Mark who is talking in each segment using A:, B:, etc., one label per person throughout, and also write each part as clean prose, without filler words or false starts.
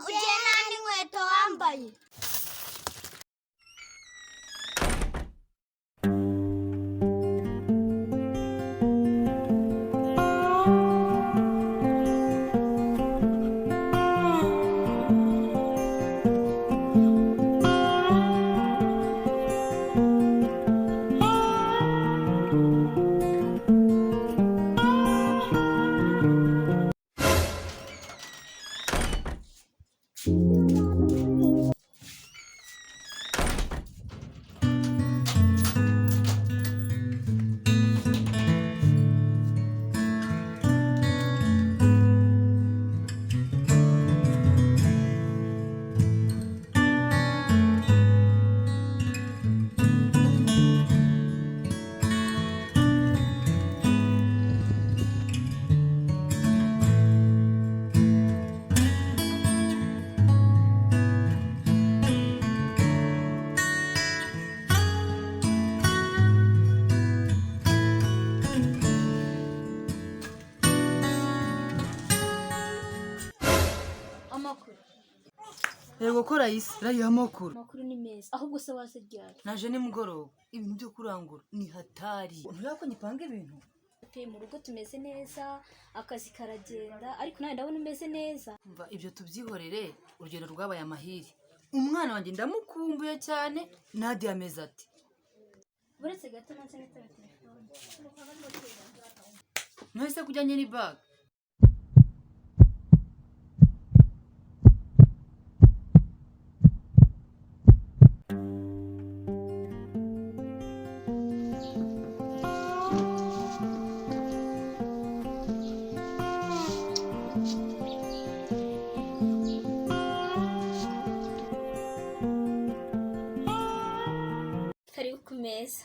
A: ugiye nandi nkweto wambaye.
B: Yego kora isi rayo amakuru.
C: Amakuru ni meza ahubwo se waseryari.
B: Naje ni mugoroba ibintu byo kurangura ni hatari. Nturako nyipanga ibintu.
C: Mu rugo tumeze neza akazi karagenda ariko nawe ndabona umeze neza.
B: Umva ibyo tubyihorere urugendo rwabaye amahiri. Umwana wanjye ndamukumbuye cyane nadia ameze ati.
C: Buretse gato nanse n'itara telefone.
B: Nahise kujyanye ni bag.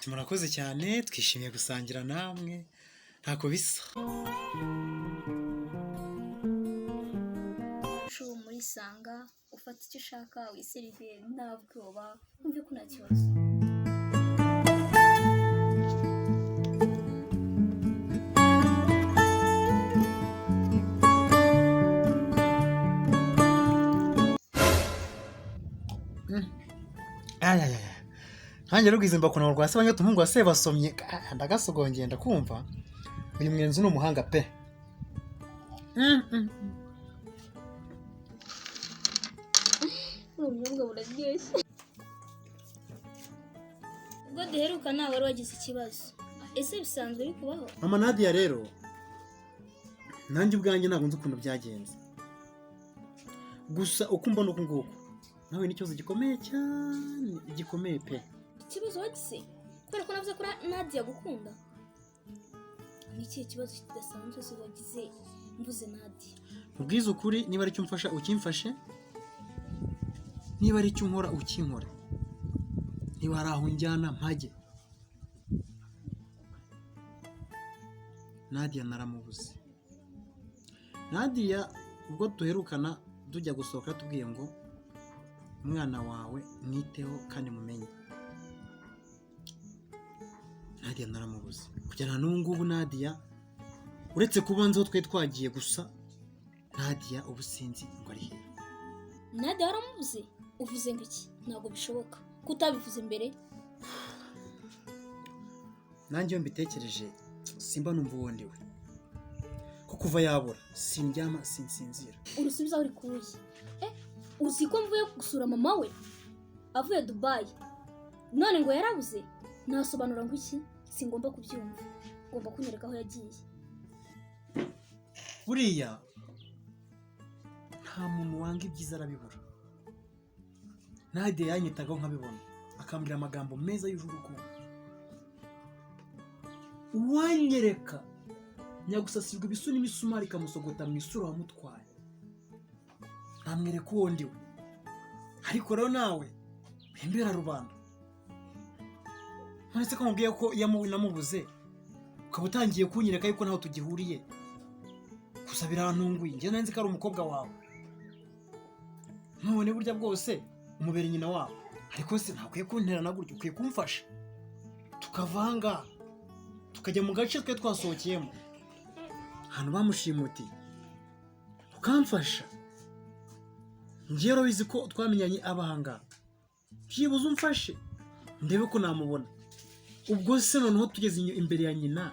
D: Murakoze cyane twishimiye gusangira namwe ntako bisa.
C: Shubu muri sanga ufata icyo ushaka wiserive nta bwoba umve ko nta kibazo.
D: Nanjye rugwize mbakuna mu rwase banya tumuhungu wase basomye ndagasogongeye ndakumva uyu mwenzi ni umuhanga pe.
C: Ubunyobwa buraryoshye. Ubwo duheruka nawe wari wagize ikibazo. Ese bisanzwe bikubaho?
D: Mama Nadia rero nanjye ubwanjye ntabwo nzi ukuntu byagenze. Gusa uko mbona uko nguko nawe ni ikibazo gikomeye cyane gikomeye pe.
C: Ikibazo wagize kubera ko navuze ko Nadia gukunda. Ni ikihe kibazo kidasanzwe se wagize mvuze Nadia?
D: Ubwiza ukuri niba ari cyo mfasha ukimfashe, niba ari cyo nkora ukinkora, niba ari aho njyana mpage. Nadia naramubuze. Nadia ubwo duherukana tujya gusohoka tubwiye ngo umwana wawe mwiteho kandi mumenye. Nadia naramubuze kugera n'ubu ngubu. Nadia uretse kuba nzo twe twagiye gusa Nadia ubu sinzi ngo ari he.
C: Nadia waramubuze? Uvuze ngo iki? Ntabwo bishoboka kutabivuze mbere.
D: Nanjye mbitekereje simba numva uwundi we ko kuva yabura sindyama sinsinzira.
C: Urusubiza uri kuye uzi ko mvuye gusura mama we avuye Dubai none ngo yarabuze? Nasobanura ngo iki? Singomba kubyumva, ngomba kunyereka aho yagiye.
D: Buriya nta muntu wanga ibyiza arabibura. Nadia yanyitagaho nkabibona akambwira amagambo meza y'urukundo. Uwanyereka nyagusasirwa ibisu n'imisumari kamusogota mu isura wamutwaye. Namwereka uwo ndiwe. Ariko rero nawe wembera rubanda. None se ko mubwiye ko namubuze ukaba utangiye kunyereka yuko ntaho tugihuriye. Gusa birantunguye njye nanzi ko ari umukobwa wawe. None burya bwose umubere nyina wawe. Ariko se ntakwiye kunterana gutyo, ukwiye kumfasha tukavanga tukajya mu gace twe twasohokeyemo ahantu bamushimuti ukamfasha ngiye urabizi ko twamenyanye abahanga byibuze umfashe ndebe ko namubona ubwo se noneho tugeze imbere ya nyina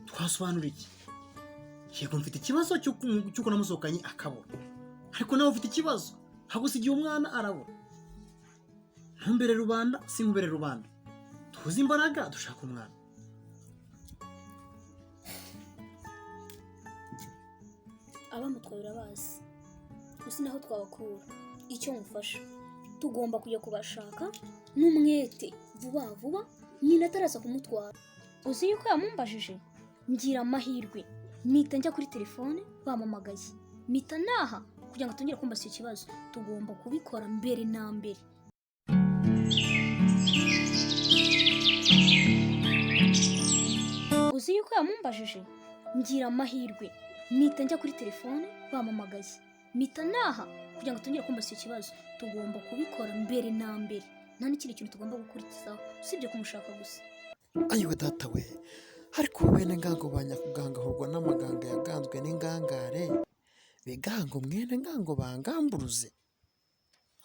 D: twasobanura iki yego mfite ikibazo cy'uko namusohokanye akabura ariko nawe ufite ikibazo hagusigiye umwana arabura ntumbere rubanda sinkubere rubanda tuzi imbaraga dushaka umwana
C: abamutwaye urabazi uzi naho twabakura icyo mufasha tugomba kujya kubashaka n'umwete vuba vuba nyina ataraza kumutwara uzi yuko yamumbajije ngira amahirwe mpita njya kuri telefone bamamagaye mpita naha kugira ngo atongere kumbaza icyo kibazo tugomba kubikora mbere na mbere uzi yuko yamumbajije ngira amahirwe mpita njya kuri telefone bamamagaye mpita naha kugira ngo atongere kumbaza icyo kibazo tugomba kubikora mbere na mbere nta n'ikindi kintu tugomba gukurikizaho usibye kumushaka gusa
E: ayiwe data we ariko bene ngango banyakugangahurwa n'amaganga yaganzwe n'ingangare bigango mwene ngango bangamburuze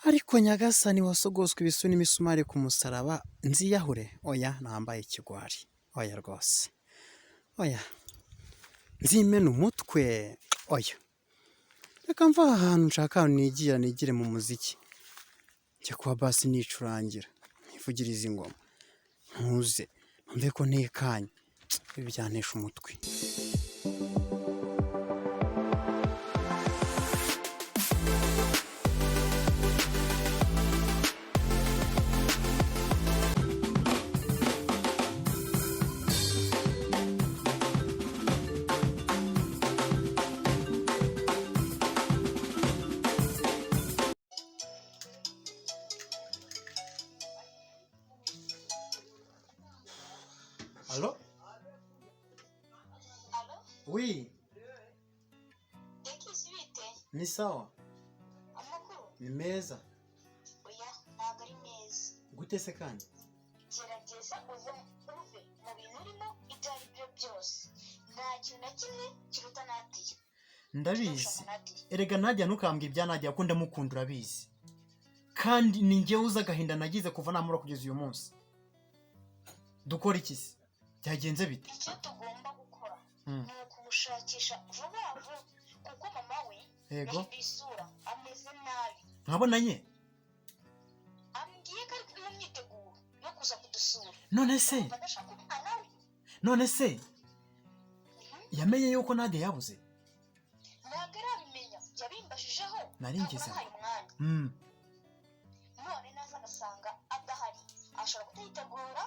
E: ariko nyagasani wasogoswe ibisu n'imisumari ku musaraba nziyahure oya nambaye ikigwari oya rwose oya nzimena umutwe oya reka mva ahantu nshaka nigire mu muziki njya kuba basi nicurangira nivugiriza ingoma ntuze numve ko ntekanye ibi byanesha umutwe
D: Allo? Oui. Ni sawa?
A: Amakuru?
D: Ni meza.
A: Oya, ntabwo ari meza.
D: Gute se kandi?
A: Gerageza uve mu bintu urimo ibyo ari byo byose. Nta kintu na kimwe kiruta nadia.
D: Ndabizi. Erega nadia ntukambwe ibya nadia ko ndamukunda urabizi. Kandi ni njye uza agahinda nagize kuva namura kugeza uyu munsi. Dukora iki se? Byagenze bite?
A: Icyo tugomba gukora ni ukumushakisha vuba vuba kuko mama we yahinduye isura ameze nabi.
D: Mwabonanye?
A: Ambwiye ko ari mu myiteguro yo kuza kudusura.
D: None se yamenye yuko nadia yabuze?
A: Ntabwo arabimenya yabimbajijeho
D: nari ngeze
A: none naza agasanga adahari ashobora kutayitegura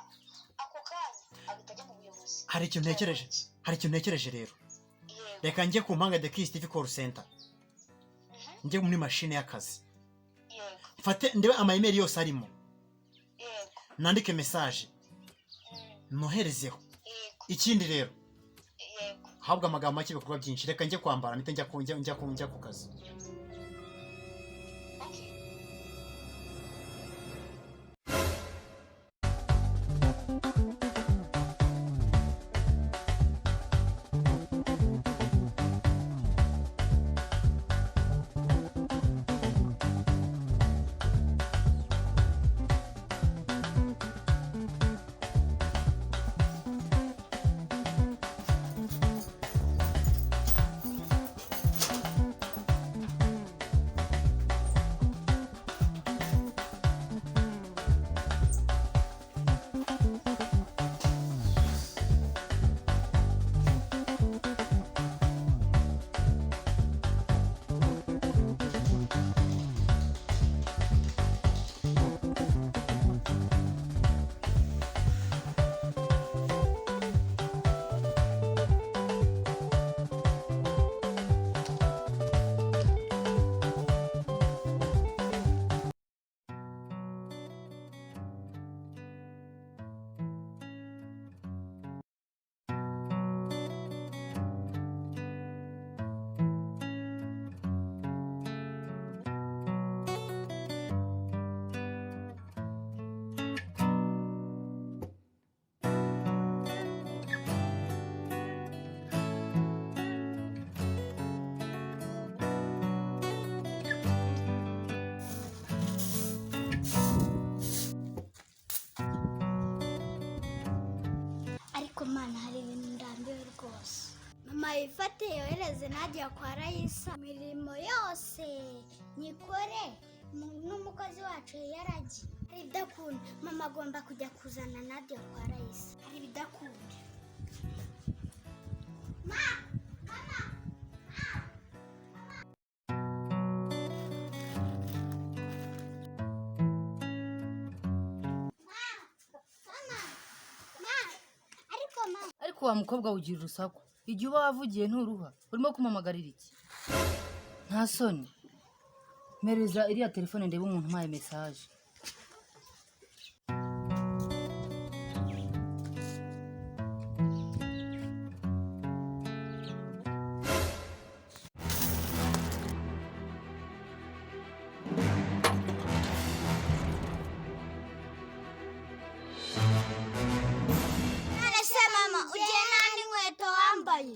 A: ako kanya agahita ajya mu buyobozi.
D: Hari ikintu ntekereje rero reka njye ku mpanga de Christophe call center njye muri machine y'akazi mfate ndebe ama-email yose arimo nandike message noherezeho ikindi rero habwa amagambo make bikorwa byinshi reka njye kwambara mpite njya ku kazi.
F: ariko mana hari ibintu ndambiwe rwose. Mama yifate yohereze Nadia kwa Raisa, imirimo yose nyikore n'umukozi wacu yaragiye. Hari ibidakunda, mama agomba kujya kuzana Nadia kwa Raisa. Hari ibidakunda.
B: ariko wa mukobwa ugira urusaku, igihe uba wavugiye nturuha, urimo kumamagarira iki? Nta soni. Mereza iriya telefone ndebe umuntu umpaye message.
F: None se mama ugiye nta n'inkweto wambaye?